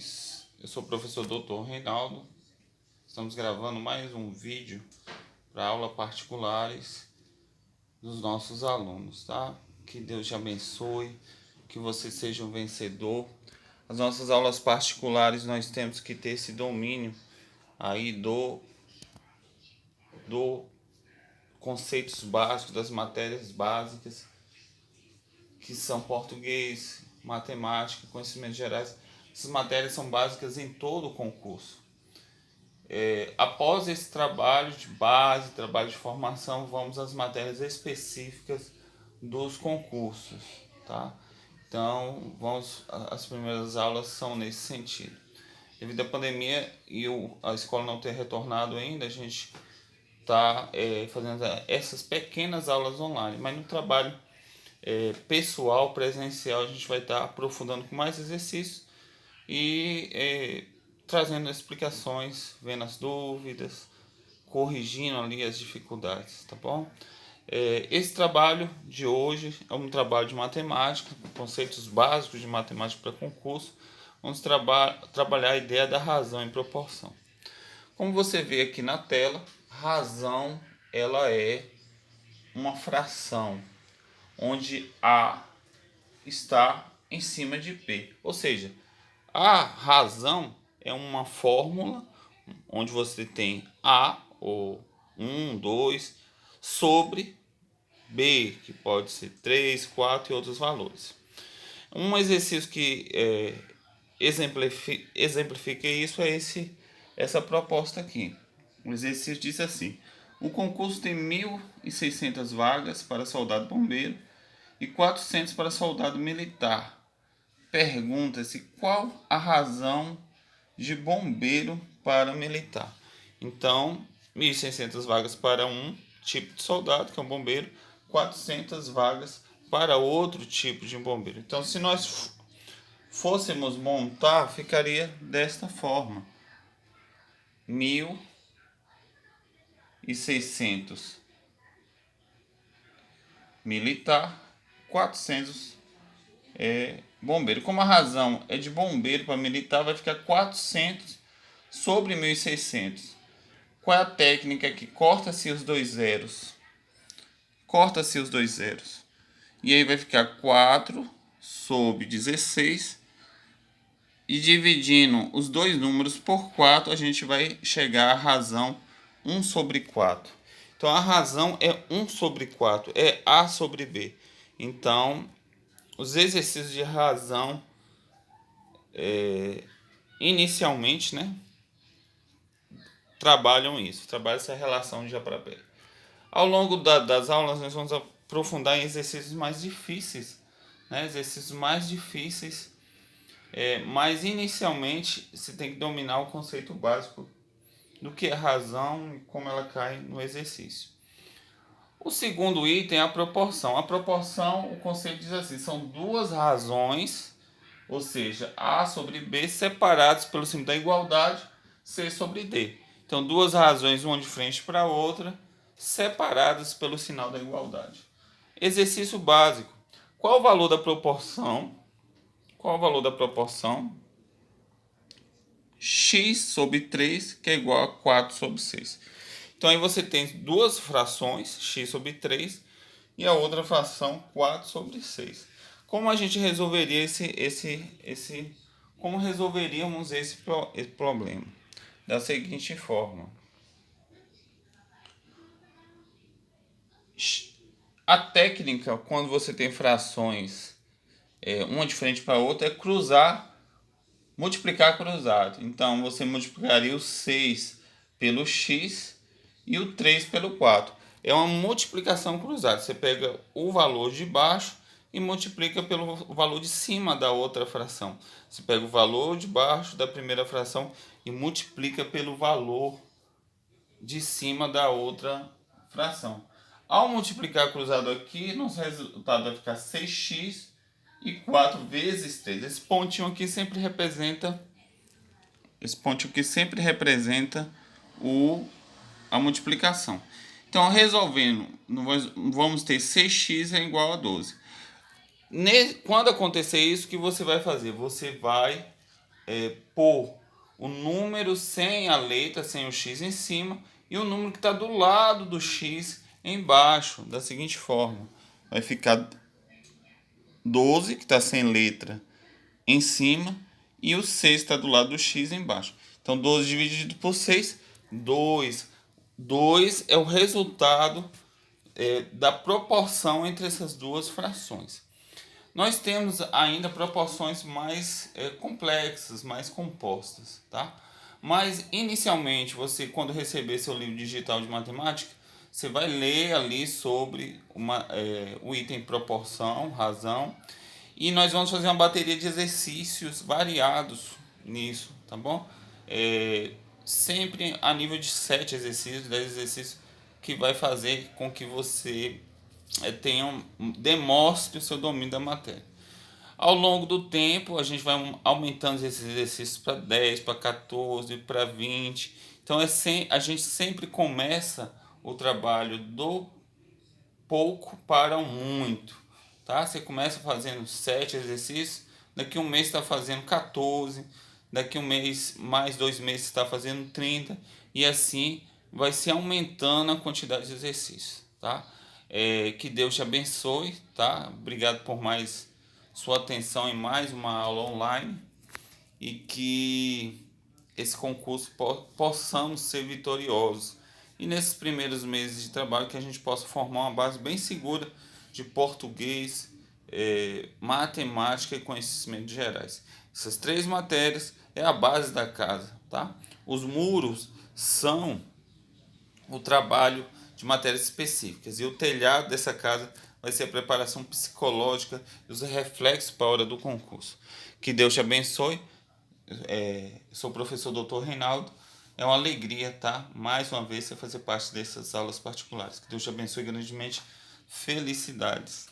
Saudações, eu sou o professor Dr. Reinaldo. Estamos gravando mais um vídeo para aulas particulares dos nossos alunos, tá? Que Deus te abençoe, que você seja um vencedor. As nossas aulas particulares nós temos que ter esse domínio aí do conceitos básicos, das matérias básicas, que são português, matemática, conhecimentos gerais. Essas matérias são básicas em todo o concurso. Após esse trabalho de base, trabalho de formação, vamos às matérias específicas dos concursos, tá? Então, as primeiras aulas são nesse sentido. Devido à pandemia e a escola não ter retornado ainda, a gente está fazendo essas pequenas aulas online, mas no trabalho pessoal, presencial, a gente vai estar aprofundando com mais exercícios e trazendo explicações, vendo as dúvidas, corrigindo ali as dificuldades, tá bom? Esse trabalho de hoje é um trabalho de matemática, conceitos básicos de matemática para concurso. Vamos trabalhar a ideia da razão em proporção. Como você vê aqui na tela, razão ela é uma fração onde A está em cima de P. Ou seja, a razão é uma fórmula onde você tem A, ou 1, 2, sobre B, que pode ser 3, 4 e outros valores. Um exercício que exemplifica isso é essa proposta aqui. O exercício diz assim: o concurso tem 1.600 vagas para soldado bombeiro e 400 para soldado militar. Pergunta-se qual a razão de bombeiro para militar. Então, 1.600 vagas para um tipo de soldado, que é um bombeiro, 400 vagas para outro tipo de bombeiro. Então, se nós fôssemos montar, ficaria desta forma: 1.600 militar, 400 bombeiro. Como a razão é de bombeiro para militar, vai ficar 400 sobre 1.600. Qual é a técnica aqui? Corta-se os dois zeros. Corta-se os dois zeros. E aí vai ficar 4 sobre 16. E dividindo os dois números por 4, a gente vai chegar à razão 1 sobre 4. Então, a razão é 1 sobre 4, é A sobre B. Então, os exercícios de razão, inicialmente, né, trabalham essa relação de A para B. Ao longo das aulas, nós vamos aprofundar em exercícios mais difíceis, né, mas inicialmente você tem que dominar o conceito básico do que é razão e como ela cai no exercício. O segundo item é a proporção. A proporção, o conceito diz assim: são duas razões, ou seja, A sobre B, separados pelo símbolo da igualdade, C sobre D. Então, duas razões, uma de frente para a outra, separadas pelo sinal da igualdade. Exercício básico. Qual o valor da proporção? X sobre 3, que é igual a 4 sobre 6. Então, aí você tem duas frações, x sobre 3, e a outra fração, 4 sobre 6. Como a gente resolveria como resolveríamos esse problema? Da seguinte forma: a técnica, quando você tem frações uma de frente para a outra, é multiplicar cruzado. Então, você multiplicaria o 6 pelo x e o 3 pelo 4. É uma multiplicação cruzada. Você pega o valor de baixo e multiplica pelo valor de cima da outra fração. Você pega o valor de baixo da primeira fração e multiplica pelo valor de cima da outra fração. Ao multiplicar cruzado aqui, nosso resultado vai ficar 6x e 4 vezes 3. Esse pontinho aqui sempre representa a multiplicação. Então, resolvendo, vamos ter 6x é igual a 12. Quando acontecer isso, o que você vai fazer? Você vai pôr o número sem a letra, sem o X em cima, e o número que está do lado do X embaixo, da seguinte forma. Vai ficar 12, que está sem letra, em cima, e o 6 está do lado do X embaixo. Então, 12 dividido por 6, 2. 2 é o resultado da proporção entre essas duas frações. Nós temos ainda proporções mais complexas, mais compostas, tá? Mas inicialmente, você quando receber seu livro digital de matemática, você vai ler ali sobre o item proporção, razão, e nós vamos fazer uma bateria de exercícios variados nisso, tá bom? Sempre a nível de 7 exercícios, 10 exercícios, que vai fazer com que você demonstre o seu domínio da matéria. Ao longo do tempo, a gente vai aumentando esses exercícios para 10, para 14, para 20. Então, a gente sempre começa o trabalho do pouco para o muito. Tá? Você começa fazendo 7 exercícios, daqui um mês está fazendo 14, daqui um mês, mais 2 meses, está fazendo 30, e assim vai se aumentando a quantidade de exercícios. Tá? Que Deus te abençoe. Tá? Obrigado por mais sua atenção em mais uma aula online, e que esse concurso possamos ser vitoriosos. E nesses primeiros meses de trabalho que a gente possa formar uma base bem segura de português, matemática e conhecimentos gerais. Essas 3 matérias é a base da casa, tá? Os muros são o trabalho de matérias específicas, e o telhado dessa casa vai ser a preparação psicológica e os reflexos para a hora do concurso. Que Deus te abençoe. Sou o professor Dr. Reinaldo. É uma alegria, tá? Mais uma vez você fazer parte dessas aulas particulares. Que Deus te abençoe grandemente. Felicidades.